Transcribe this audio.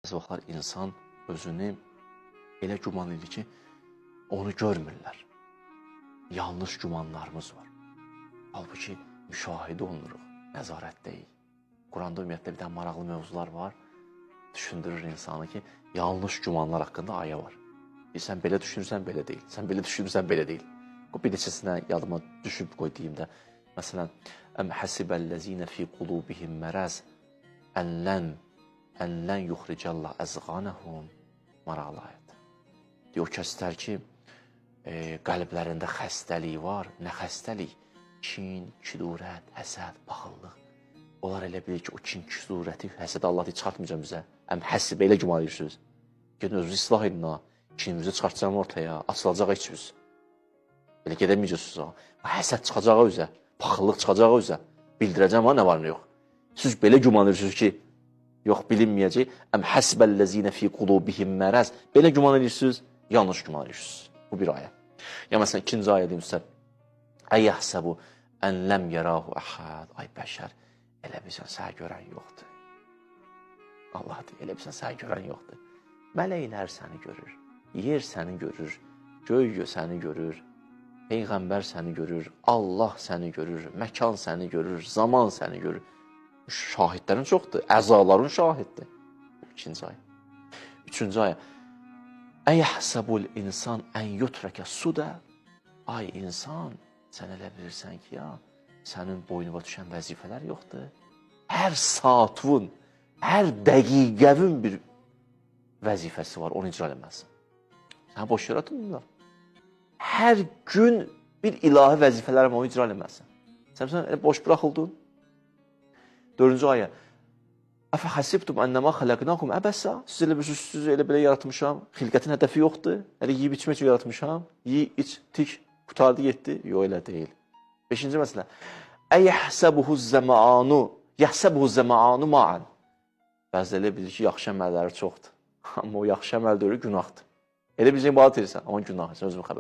Bəzi vaxtlar insan özünü elə güman edir ki, onu görmürlər. Yanlış gümanlarımız var. Halbuki müşahidə olunuruq, nəzarətdəyik. Quranda ümumiyyətlə bir dənə maraqlı mövzular var. Düşündürür insanı ki, yanlış gümanlar haqqında ayə var. Sən belə düşünürsən, belə deyil. Sən belə düşünürsən, belə deyil. Bir neçəsinə yadıma düşüb qoy deyim də. Məsələn, Əm həsibəl-ləzinə fi qulubihim mərəz ən lən yuxricəllah əzğanəhum. Maraqlı ayət. Deyir, o kəslər ki, qəlblərində xəstəlik var. Nə xəstəlik? Kin, kidurət, həsəd, baxıllıq. Onlar elə bilir ki, o kin, kidurəti, həsəd Allah deyir, çıxartmayacaq bizə. Əm həsibə elə güman edirsiniz. Gedin özünüzü islah edin ha. Kinimizi çıxartacağım ortaya, açılacaq içiniz. Belə gedəməyəcəksiniz ha. Həsəd çıxacağı üzə, baxıllıq çıxacağı üzə. Bildirəcəm ha, nə var, nə yox. Siz belə güman edirsiniz ki, yox, bilinməyəcək. Əm həsbəl-ləzinə fi qulubihim mərəz. Belə güman edirsiniz, yanlış güman edirsiniz. Bu bir ayə. Ya məsələn, ikinci ayə deyim sizə. Əyəhsəbu ən ləm yərahu əhəd. Ay bəşər, elə bilsən səni görən yoxdur. Allah deyir, elə bilsən səni görən yoxdur. Mələklər səni görür, yer səni görür, göy səni görür, Peyğəmbər səni görür, Allah səni görür, məkan səni görür, zaman səni görür. Şahidlərin çoxdur, əzaların şahiddir. İkinci ayə. Üçüncü ayə. Əyəhsəbul insan ən yutrəkə sudə. Ay insan, sən elə bilirsən ki, ya, sənin boynuna düşən vəzifələr yoxdur. Hər saatvun, hər dəqiqəvin bir vəzifəsi var, onu icra eləməlisən. Sən boş yerə tutmurlar. Hər gün bir ilahi vəzifələrim onu icra eləməlisən. Sən elə boş buraxıldın. Dördüncü ayə. Əfə xəsibtum ənəmə xələqnəkum əbəsə. Siz elə bilirsiniz, siz elə belə yaratmışam. Xilqətin hədəfi yoxdur. Elə yiyib içmək üçün yaratmışam. Yiy, iç, tik, qutardı, getdi. Yox, elə deyil. Beşinci məsələ. Əyəhsəbuhu zəməanu ma'an. Bəzi elə bilir ki, yaxşı əməlləri çoxdur. Amma o yaxşı əməl deyil, günahdır. Elə biləcək, ibadət edirsən, amma günah, sən özünün xəbəri yox.